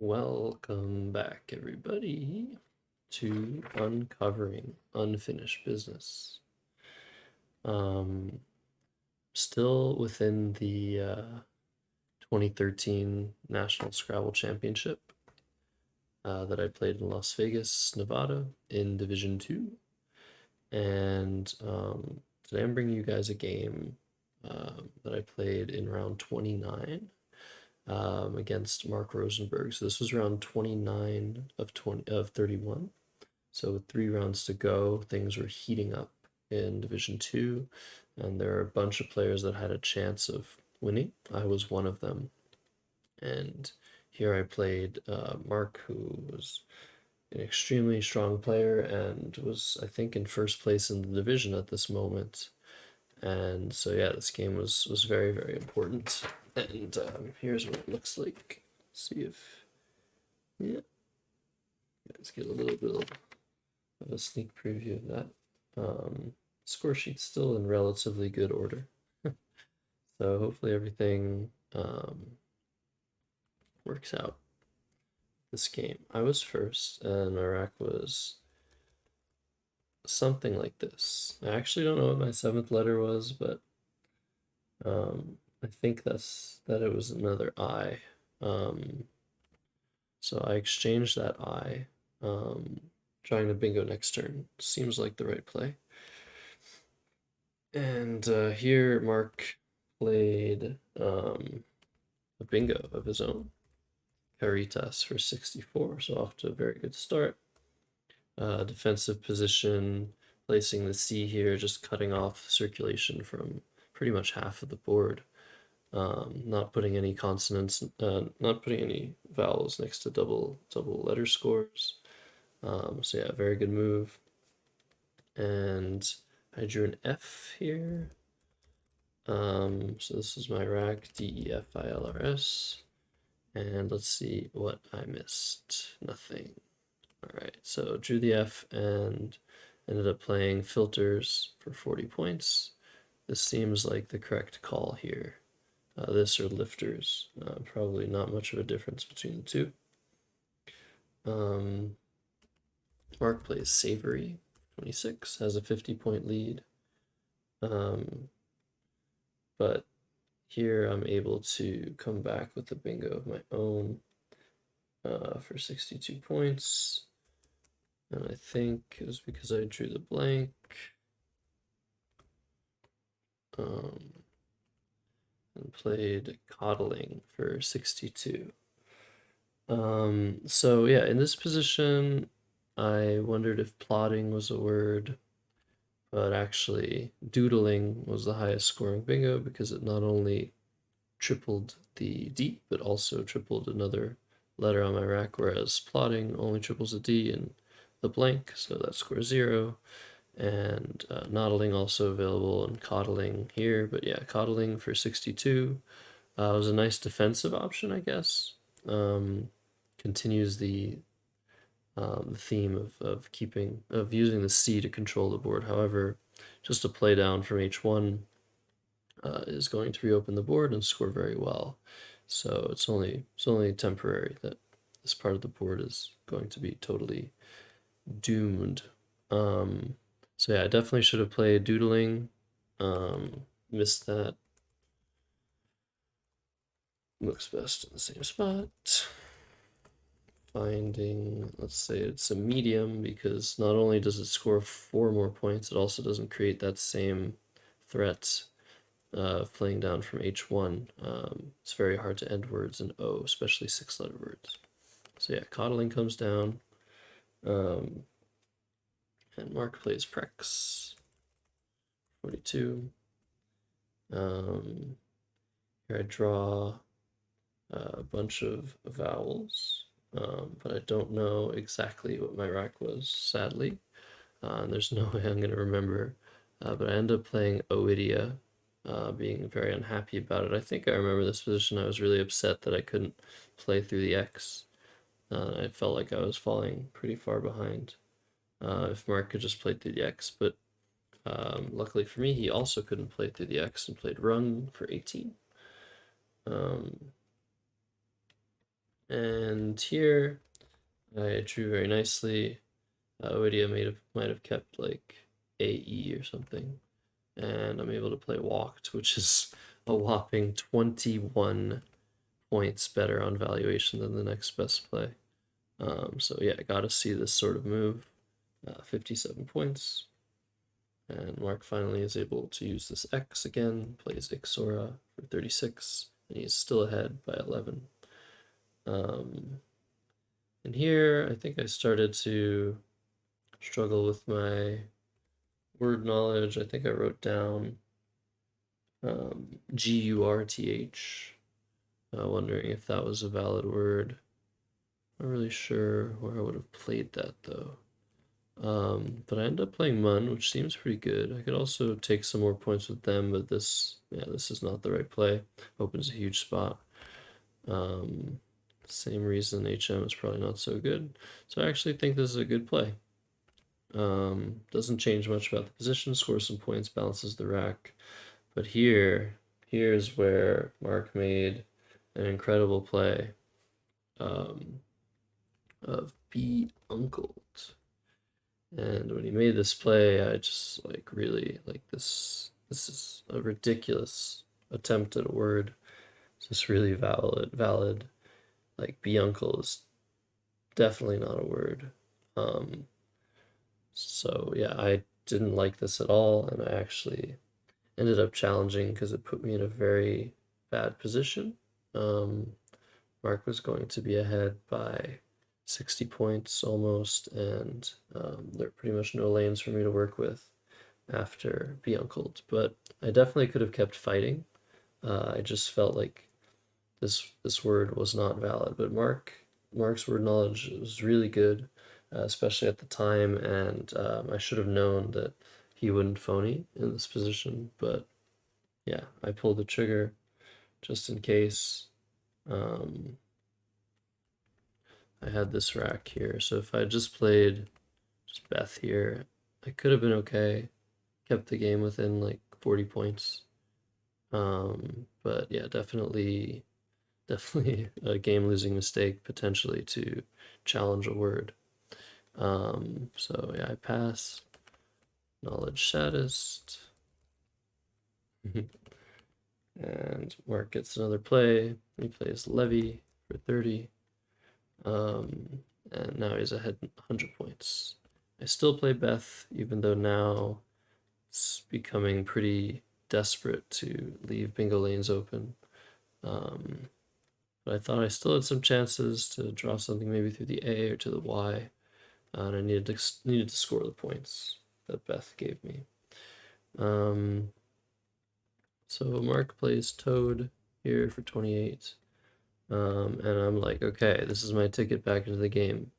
Welcome back, everybody, to Uncovering Unfinished Business. Still within the 2013 National Scrabble Championship that I played in Las Vegas, Nevada, in Division 2. And today I'm bringing you guys a game that I played in round 29. Against Mark Rosenberg. So this was round 29 of 31. So with 3 rounds to go, things were heating up in Division 2, and there are a bunch of players that had a chance of winning. I was one of them. And here I played Mark, who was an extremely strong player and was, I think, in first place in the division at this moment. And so yeah, this game was very, very important. And here's what it looks like. Let's see if, yeah, let's get a little bit of a sneak preview of that. Score sheet's still in relatively good order. So hopefully everything works out this game. I was first, and Iraq was something like this. I actually don't know what my 7th letter was, but I think that it was another I. So I exchanged that I, trying to bingo next turn. Seems like the right play. And here Mark played a bingo of his own. Caritas for 64, so off to a very good start. Defensive position, placing the C here, just cutting off circulation from pretty much half of the board. Not putting any consonants, not putting any vowels next to double letter scores. So yeah, very good move. And I drew an F here. So this is my rack, DEFILRS. And let's see what I missed. Nothing. All right, so drew the F and ended up playing filters for 40 points. This seems like the correct call here. This or lifters. Probably not much of a difference between the two. Mark plays Savory, 26, has a 50-point lead. But here I'm able to come back with a bingo of my own for 62 points. And I think it was because I drew the blank. And played Coddling for 62. So yeah, in this position, I wondered if plotting was a word, but actually doodling was the highest scoring bingo because it not only tripled the D, but also tripled another letter on my rack, whereas plotting only triples a D and the blank, so that scores 0. And noddling also available and coddling here, but yeah, coddling for 62 was a nice defensive option, I guess. Continues the theme of using the C to control the board. However, just a play down from H1 is going to reopen the board and score very well. So it's only temporary that this part of the board is going to be totally doomed. So yeah, I definitely should have played doodling. Missed that. Looks best in the same spot. Finding, let's say it's a medium, because not only does it score 4 more points, it also doesn't create that same threat of playing down from H1. It's very hard to end words in O, especially 6-letter words. So yeah, coddling comes down. And Mark plays Prex. 42. Here I draw a bunch of vowels, but I don't know exactly what my rack was, sadly. And there's no way I'm going to remember. But I end up playing Oidia, being very unhappy about it. I think I remember this position. I was really upset that I couldn't play through the X. I felt like I was falling pretty far behind if Mark could just play through the X, but luckily for me, he also couldn't play through the X and played run for 18. And here I drew very nicely. Oidia might have kept like AE or something. And I'm able to play walked, which is a whopping 21 points better on valuation than the next best play. So yeah, I gotta see this sort of move. 57 points. And Mark finally is able to use this X again, plays Ixora for 36, and he's still ahead by 11. And here, I think I started to struggle with my word knowledge. I think I wrote down Gurth, wondering if that was a valid word. Not really sure where I would have played that though. But I ended up playing Mun, which seems pretty good. I could also take some more points with them, but this is not the right play. Opens a huge spot. Same reason HM is probably not so good. So I actually think this is a good play. Doesn't change much about the position, scores some points, balances the rack. But here's where Mark made an incredible play of Be Uncled. And when he made this play, I just like really like this. This is a ridiculous attempt at a word. It's just really valid. Like be uncle is definitely not a word. So yeah, I didn't like this at all, and I actually ended up challenging because it put me in a very bad position. Mark was going to be ahead by 60 points almost, and there are pretty much no lanes for me to work with after Be Uncled. But I definitely could have kept fighting. I just felt like this word was not valid. But Mark's word knowledge was really good, especially at the time, and I should have known that he wouldn't phony in this position. But yeah, I pulled the trigger just in case. I had this rack here, so if I just played just Beth here, I could have been okay. Kept the game within like 40 points. But yeah, definitely a game-losing mistake potentially to challenge a word. So yeah, I pass. Knowledge saddest. And Mark gets another play. He plays Levy for 30. And now he's ahead 100 points. I still play Beth, even though now it's becoming pretty desperate to leave bingo lanes open. But I thought I still had some chances to draw something maybe through the A or to the Y, and I needed to score the points that Beth gave me. So Mark plays Toad here for 28. And I'm like, okay, this is my ticket back into the game.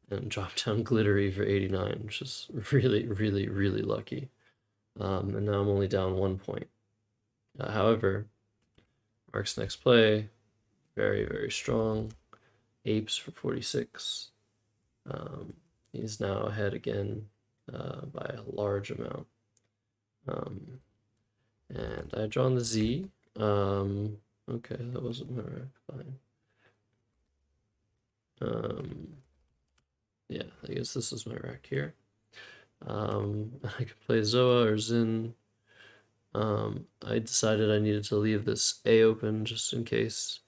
And drop down Glittery for 89, which is really, really, really lucky. And now I'm only down 1 point. However, Mark's next play, very, very strong. Apes for 46. He's now ahead again by a large amount. And I drawn the Z. Okay, that wasn't my rack. Fine. Yeah, I guess this is my rack here. I could play Zoa or Zin. I decided I needed to leave this A open just in case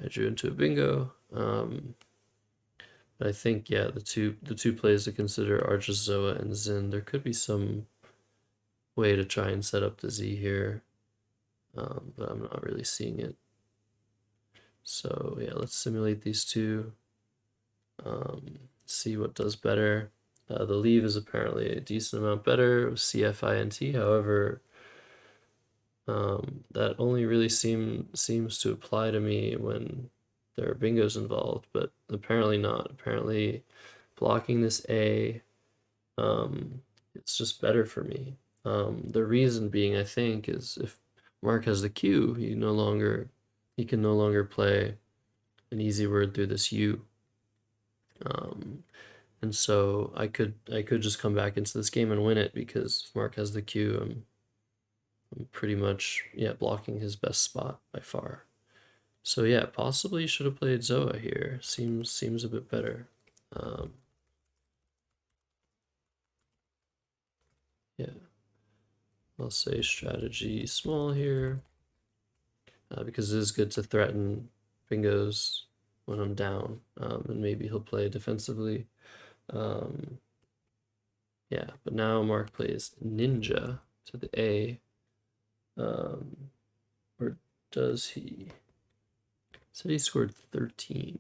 I drew into a bingo. But I think yeah, the two plays to consider are just Zoa and Zin. There could be some way to try and set up the Z here, but I'm not really seeing it. So yeah, let's simulate these two. See what does better. The leave is apparently a decent amount better with CFINT. However, that only really seems to apply to me when there are bingos involved, but apparently not. Apparently, blocking this A, it's just better for me. The reason being, I think, is if Mark has the Q, he can no longer play an easy word through this U. And so I could just come back into this game and win it because if Mark has the Q, I'm pretty much blocking his best spot by far. So yeah, possibly should have played Zoa here. Seems a bit better. Yeah, I'll say strategy small here because it is good to threaten bingos when I'm down, and maybe he'll play defensively. Yeah, but now Mark plays Ninja to the A. Or does he? Said he scored 13.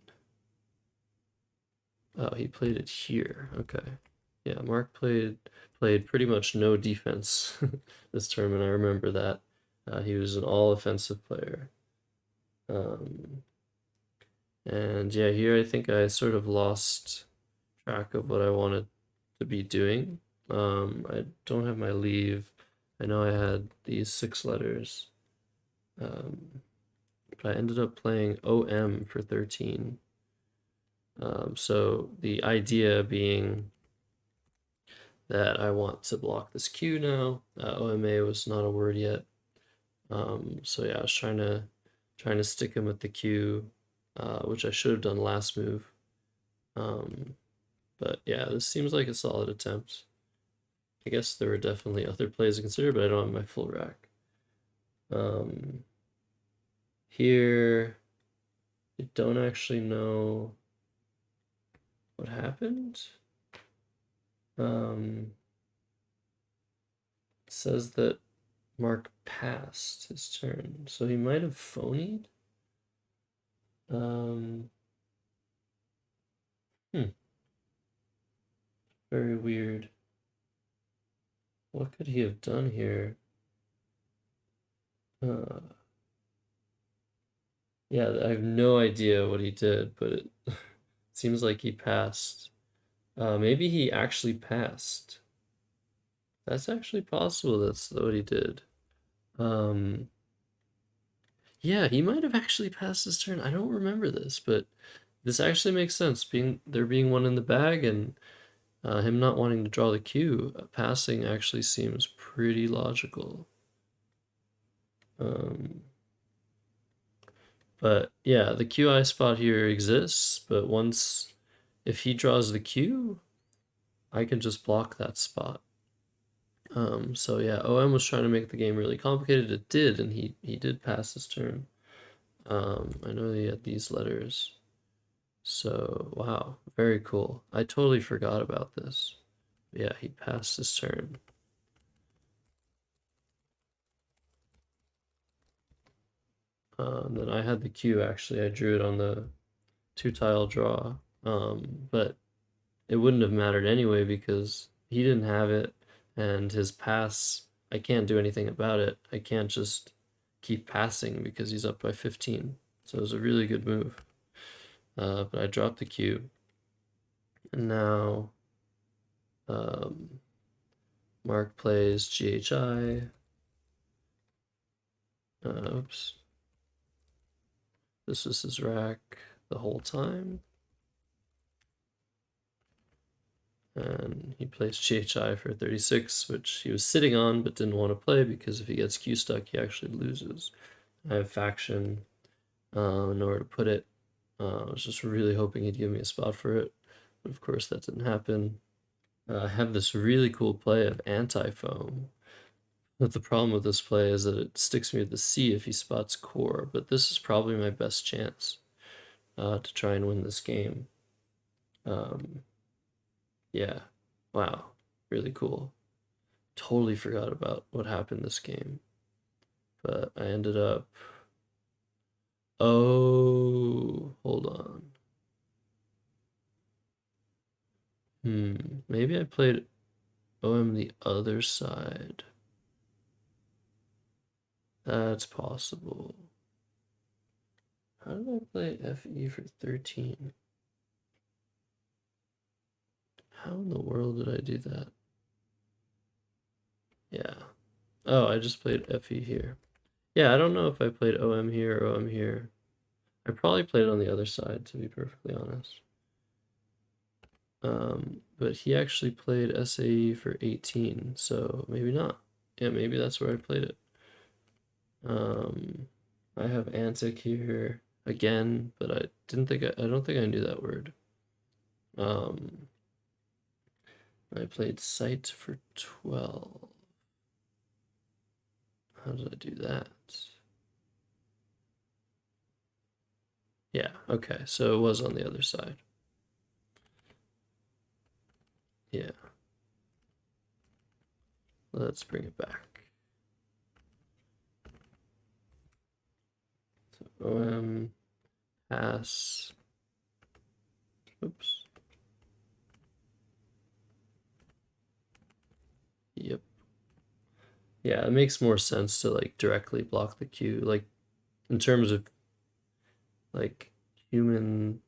Oh, he played it here. Okay. Yeah, Mark played pretty much no defense this tournament. I remember that. He was an all offensive player. Um, and yeah, here I think I sort of lost track of what I wanted to be doing. I don't have my leave. I know I had these 6 letters, um, but I ended up playing OM for 13. So the idea being that I want to block this Q now. OMA was not a word yet. So yeah, I was trying to stick him with the Q, which I should have done last move. But yeah, this seems like a solid attempt. I guess there were definitely other plays to consider, but I don't have my full rack. Here, I don't actually know what happened. It says that Mark passed his turn, so he might have phonied. Um, Very weird. What could he have done here? Uh, yeah, I have no idea what he did, but it seems like he passed. Maybe he actually passed. That's actually possible. That's what he did. Um, yeah, he might have actually passed his turn. I don't remember this, but this actually makes sense. There being one in the bag and him not wanting to draw the Q, passing actually seems pretty logical. Um, but yeah, the QI spot here exists, but if he draws the Q, I can just block that spot. So yeah, OM was trying to make the game really complicated. It did, and he did pass his turn. I know he had these letters. So wow, very cool. I totally forgot about this. Yeah, he passed his turn. Then I had the Q actually. I drew it on the 2-tile draw. But it wouldn't have mattered anyway because he didn't have it and his pass, I can't do anything about it. I can't just keep passing because he's up by 15. So it was a really good move. But I dropped the cube. And now Mark plays GHI. Oops. This was his rack the whole time. And he plays GHI for 36, which he was sitting on but didn't want to play because if he gets Q stuck, he actually loses. I have faction in order to put it. I was just really hoping he'd give me a spot for it, but of course that didn't happen. I have this really cool play of anti-foam, but the problem with this play is that it sticks me with the C if he spots core, but this is probably my best chance to try and win this game. Um, yeah, wow, really cool. Totally forgot about what happened this game, but I ended up. Oh, hold on. Maybe I played OM the other side. That's possible. How did I play FE for 13? How in the world did I do that? Yeah. Oh, I just played FE here. Yeah, I don't know if I played OM here or OM here. I probably played on the other side, to be perfectly honest. But he actually played SAE for 18, so maybe not. Yeah, maybe that's where I played it. I have Antic here. again, but I don't think I knew that word. I played sight for 12. How did I do that? Yeah, okay, so it was on the other side. Yeah. Let's bring it back. So OM pass. Oops. Yep. Yeah, it makes more sense to like directly block the queue, like in terms of like human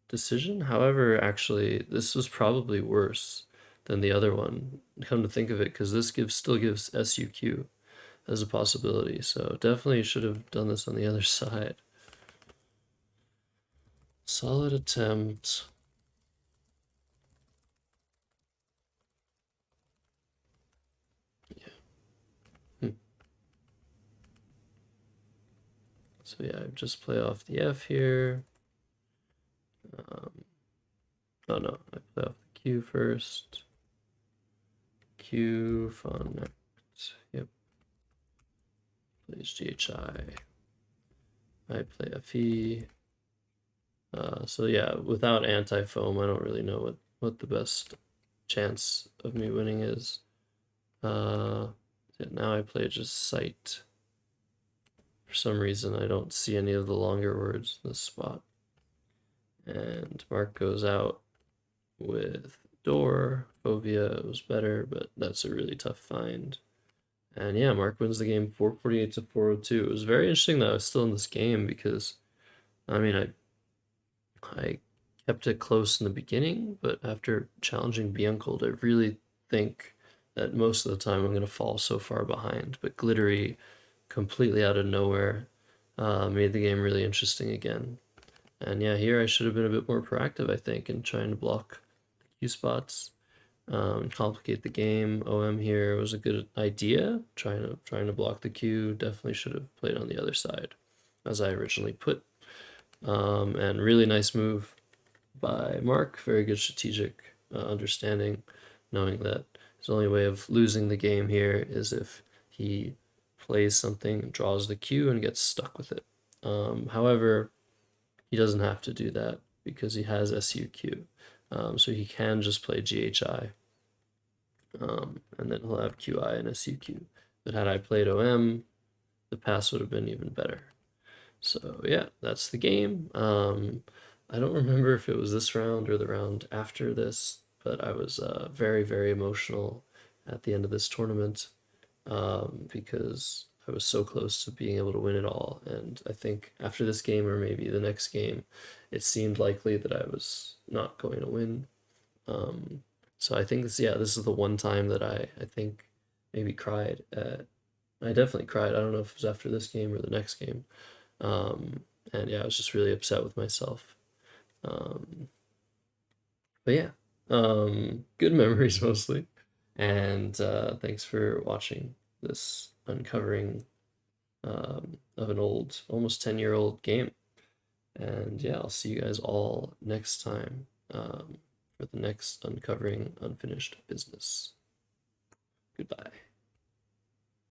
decision. However, actually, this was probably worse than the other one. Come to think of it, because this still gives SUQ as a possibility. So definitely should have done this on the other side. Solid attempt. Yeah. So yeah, just play off the F here. Oh no, I play off the Q first. Q, fun. Yep. Plays GHI. I play FE. So yeah, without anti-foam, I don't really know what the best chance of me winning is. Yeah, now I play just sight. For some reason, I don't see any of the longer words in this spot. And Mark goes out with door. Fovea was better, but that's a really tough find. And yeah, Mark wins the game 448 to 402. It was very interesting that I was still in this game because, I mean, I kept it close in the beginning, but after challenging Biancold, I really think that most of the time I'm going to fall so far behind. But Glittery, completely out of nowhere, made the game really interesting again. And yeah, here I should have been a bit more proactive, I think, in trying to block the Q spots, complicate the game. OM here was a good idea, trying to block the Q. Definitely should have played on the other side, as I originally put. And really nice move by Mark. Very good strategic understanding, knowing that his only way of losing the game here is if he plays something, draws the Q, and gets stuck with it. However, he doesn't have to do that because he has SUQ. So he can just play GHI, and then he'll have QI and SUQ. But had I played OM, the pass would have been even better. So yeah, that's the game. I don't remember if it was this round or the round after this, but I was very, very emotional at the end of this tournament, because I was so close to being able to win it all. And I think after this game or maybe the next game, it seemed likely that I was not going to win. So I think this is the one time that I think maybe cried. I definitely cried. I don't know if it was after this game or the next game. Um, and yeah, I was just really upset with myself. Um, but yeah, good memories mostly. And thanks for watching this uncovering of an old, almost 10-year-old game. And yeah, I'll see you guys all next time, for the next uncovering unfinished business. Goodbye.